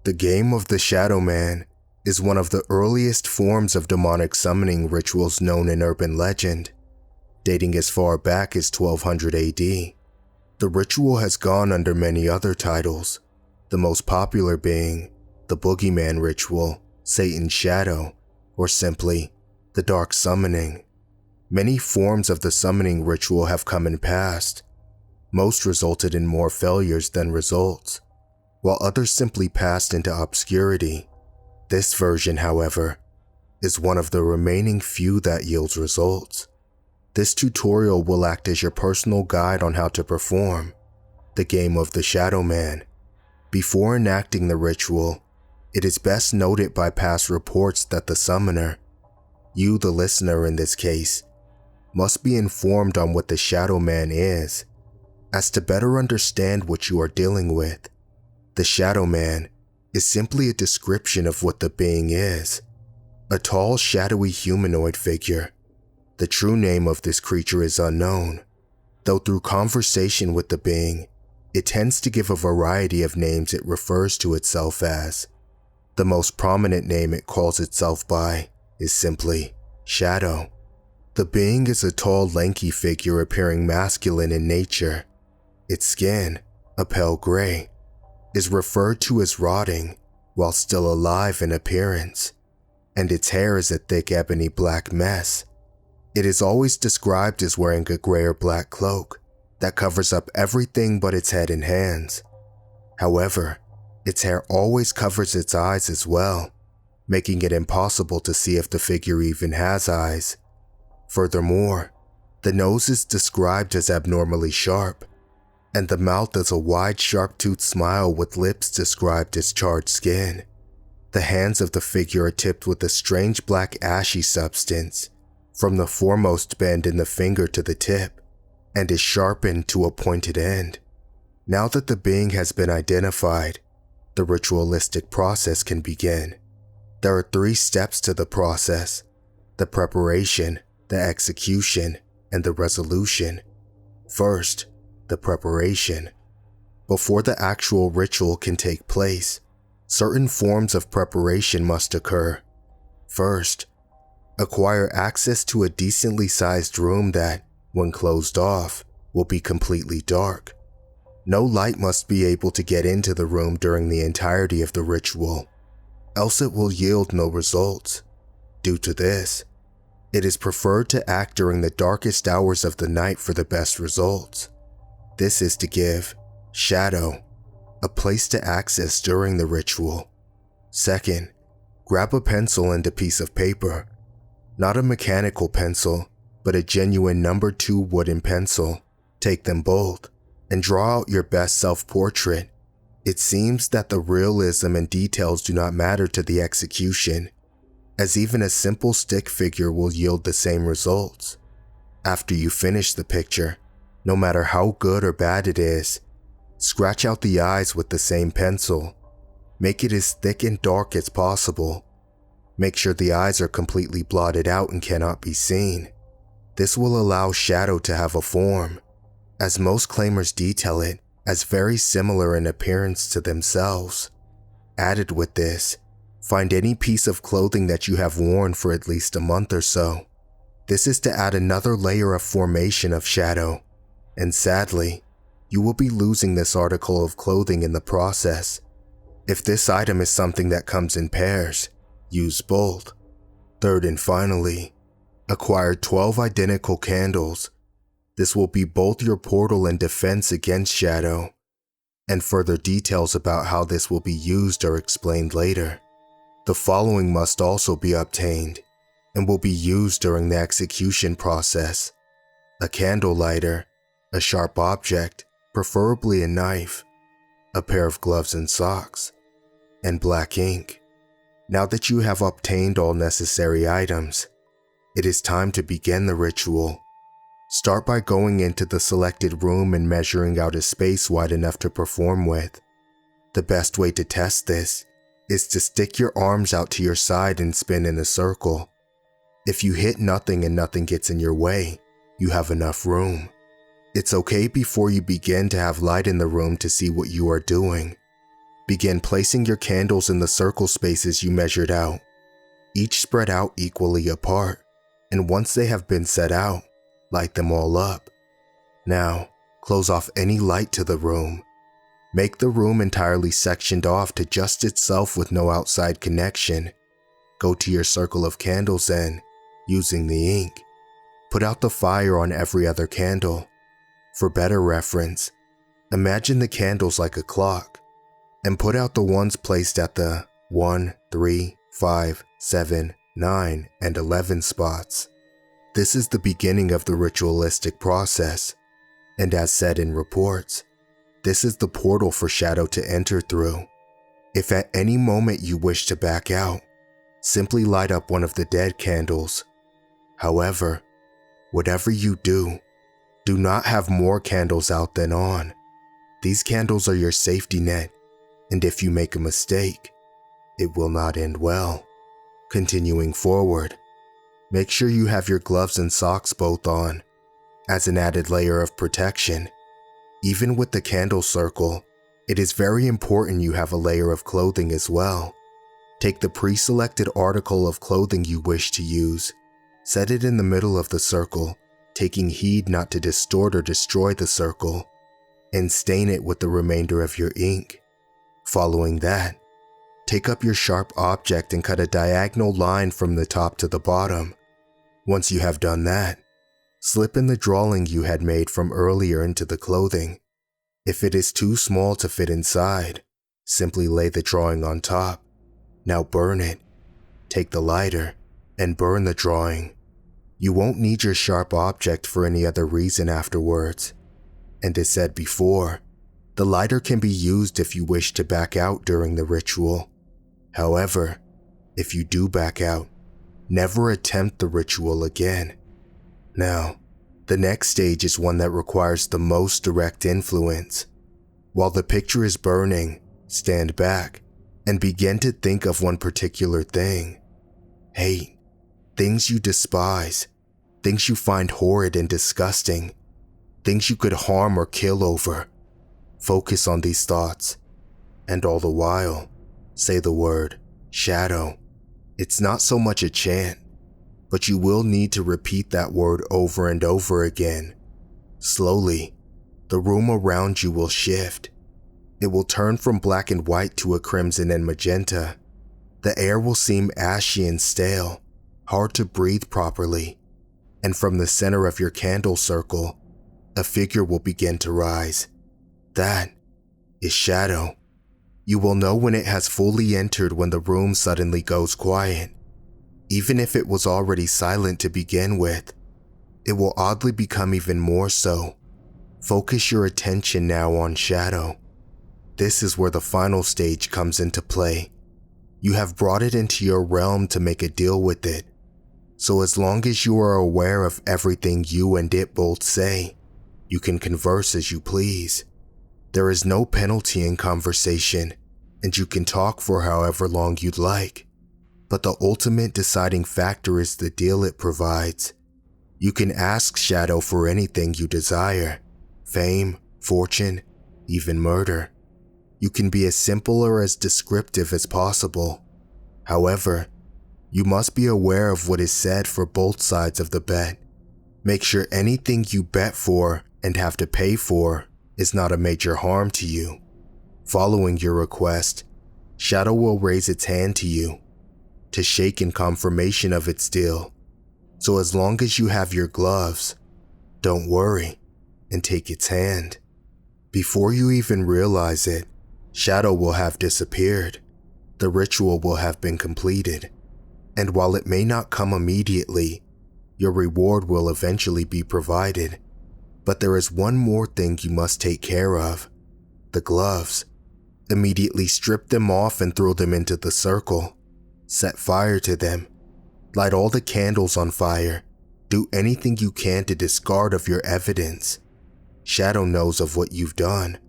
The game of the Shadow Man is one of the earliest forms of demonic summoning rituals known in urban legend, dating as far back as 1200 AD. The ritual has gone under many other titles, the most popular being the Boogeyman Ritual, Satan's Shadow, or simply the Dark Summoning. Many forms of the summoning ritual have come and passed. Most resulted in more failures than results, while others simply passed into obscurity. This version, however, is one of the remaining few that yields results. This tutorial will act as your personal guide on how to perform the game of the Shadow Man. Before enacting the ritual, it is best noted by past reports that the summoner, you the listener in this case, must be informed on what the Shadow Man is, as to better understand what you are dealing with. The Shadow Man is simply a description of what the being is, a tall, shadowy humanoid figure. The true name of this creature is unknown, though through conversation with the being, it tends to give a variety of names it refers to itself as. The most prominent name it calls itself by is simply Shadow. The being is a tall, lanky figure appearing masculine in nature. Its skin, a pale gray, is referred to as rotting while still alive in appearance, and its hair is a thick ebony black mess. It is always described as wearing a gray or black cloak that covers up everything but its head and hands. However, its hair always covers its eyes as well, making it impossible to see if the figure even has eyes. Furthermore, the nose is described as abnormally sharp, and the mouth is a wide, sharp-toothed smile with lips described as charred skin. The hands of the figure are tipped with a strange black ashy substance from the foremost bend in the finger to the tip, and is sharpened to a pointed end. Now that the being has been identified, the ritualistic process can begin. There are 3 steps to the process: the preparation, the execution, and the resolution. First, the preparation. Before the actual ritual can take place, certain forms of preparation must occur. First, acquire access to a decently sized room that, when closed off, will be completely dark. No light must be able to get into the room during the entirety of the ritual, else it will yield no results. Due to this, it is preferred to act during the darkest hours of the night for the best results. This is to give Shadow a place to access during the ritual. Second, grab a pencil and a piece of paper. Not a mechanical pencil, but a genuine number 2 wooden pencil. Take them both and draw out your best self-portrait. It seems that the realism and details do not matter to the execution, as even a simple stick figure will yield the same results. After you finish the picture, no matter how good or bad it is, scratch out the eyes with the same pencil. Make it as thick and dark as possible. Make sure the eyes are completely blotted out and cannot be seen. This will allow Shadow to have a form, as most claimers detail it as very similar in appearance to themselves. Added with this, find any piece of clothing that you have worn for at least a month or so. This is to add another layer of formation of Shadow, and sadly, you will be losing this article of clothing in the process. If this item is something that comes in pairs, use both. Third and finally, acquire 12 identical candles. This will be both your portal and defense against Shadow, and further details about how this will be used are explained later. The following must also be obtained, and will be used during the execution process: a candle lighter, a sharp object, preferably a knife, a pair of gloves and socks, and black ink. Now that you have obtained all necessary items, it is time to begin the ritual. Start by going into the selected room and measuring out a space wide enough to perform with. The best way to test this is to stick your arms out to your side and spin in a circle. If you hit nothing and nothing gets in your way, you have enough room. It's okay before you begin to have light in the room to see what you are doing. Begin placing your candles in the circle spaces you measured out, each spread out equally apart, and once they have been set out, light them all up. Now, close off any light to the room. Make the room entirely sectioned off to just itself with no outside connection. Go to your circle of candles and, using the ink, put out the fire on every other candle. For better reference, imagine the candles like a clock, and put out the ones placed at the 1, 3, 5, 7, 9, and 11 spots. This is the beginning of the ritualistic process, and as said in reports, this is the portal for Shadow to enter through. If at any moment you wish to back out, simply light up one of the dead candles. However, whatever you do not have more candles out than on. These candles are your safety net, and if you make a mistake, it will not end well. Continuing forward, make sure you have your gloves and socks both on, as an added layer of protection. Even with the candle circle, it is very important you have a layer of clothing as well. Take the pre-selected article of clothing you wish to use, set it in the middle of the circle, taking heed not to distort or destroy the circle, and stain it with the remainder of your ink. Following that, take up your sharp object and cut a diagonal line from the top to the bottom. Once you have done that, slip in the drawing you had made from earlier into the clothing. If it is too small to fit inside, simply lay the drawing on top. Now burn it. Take the lighter and burn the drawing. You won't need your sharp object for any other reason afterwards. And as said before, the lighter can be used if you wish to back out during the ritual. However, if you do back out, never attempt the ritual again. Now, the next stage is one that requires the most direct influence. While the picture is burning, stand back and begin to think of one particular thing. Hate, things you despise, things you find horrid and disgusting, things you could harm or kill over. Focus on these thoughts, and all the while, say the word shadow. It's not so much a chant, but you will need to repeat that word over and over again. Slowly, the room around you will shift. It will turn from black and white to a crimson and magenta. The air will seem ashy and stale, hard to breathe properly, and from the center of your candle circle, a figure will begin to rise. That is Shadow. You will know when it has fully entered when the room suddenly goes quiet. Even if it was already silent to begin with, it will oddly become even more so. Focus your attention now on Shadow. This is where the final stage comes into play. You have brought it into your realm to make a deal with it. So as long as you are aware of everything you and it both say, you can converse as you please. There is no penalty in conversation, and you can talk for however long you'd like. But the ultimate deciding factor is the deal it provides. You can ask Shadow for anything you desire: fame, fortune, even murder. You can be as simple or as descriptive as possible. However, you must be aware of what is said for both sides of the bet. Make sure anything you bet for and have to pay for is not a major harm to you. Following your request, Shadow will raise its hand to you to shake in confirmation of its deal. So as long as you have your gloves, don't worry and take its hand. Before you even realize it, Shadow will have disappeared. The ritual will have been completed. And while it may not come immediately, your reward will eventually be provided. But there is one more thing you must take care of: the gloves. Immediately strip them off and throw them into the circle. Set fire to them. Light all the candles on fire. Do anything you can to discard of your evidence. Shadow knows of what you've done,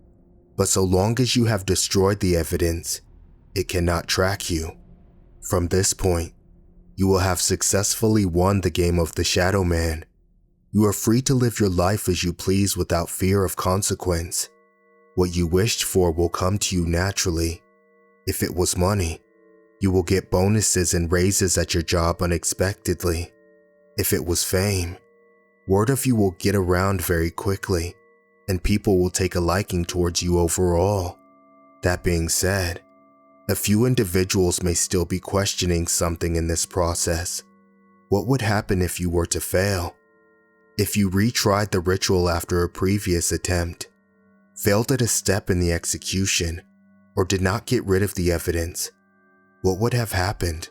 but so long as you have destroyed the evidence, it cannot track you. From this point, you will have successfully won the game of the Shadow Man. You are free to live your life as you please without fear of consequence. What you wished for will come to you naturally, If it was money, you will get bonuses and raises at your job unexpectedly. If it was fame, word of you will get around very quickly, and people will take a liking towards you overall. That being said, a few individuals may still be questioning something in this process. What would happen if you were to fail? If you retried the ritual after a previous attempt, failed at a step in the execution, or did not get rid of the evidence, what would have happened?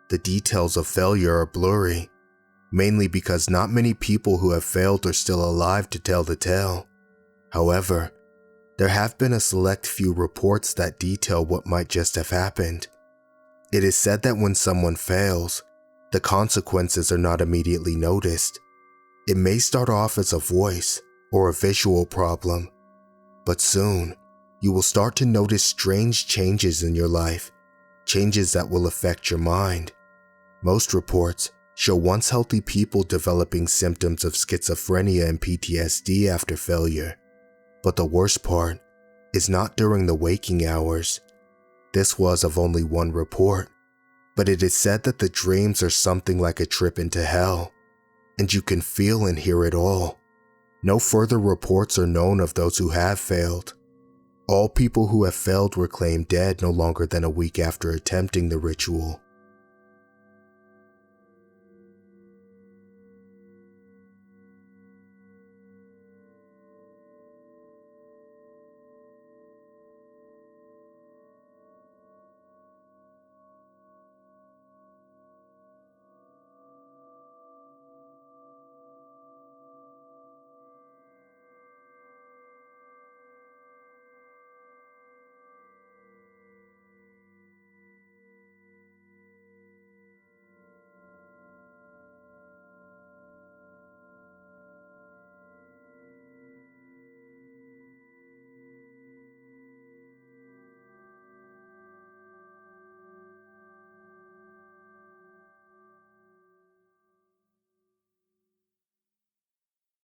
The details of failure are blurry, mainly because not many people who have failed are still alive to tell the tale. However, there have been a select few reports that detail what might just have happened. It is said that when someone fails, the consequences are not immediately noticed. It may start off as a voice or a visual problem, but soon you will start to notice strange changes in your life, changes that will affect your mind. Most reports show once healthy people developing symptoms of schizophrenia and PTSD after failure. But the worst part is not during the waking hours. This was of only one report, but it is said that the dreams are something like a trip into hell, and you can feel and hear it all. No further reports are known of those who have failed. All people who have failed were claimed dead no longer than a week after attempting the ritual.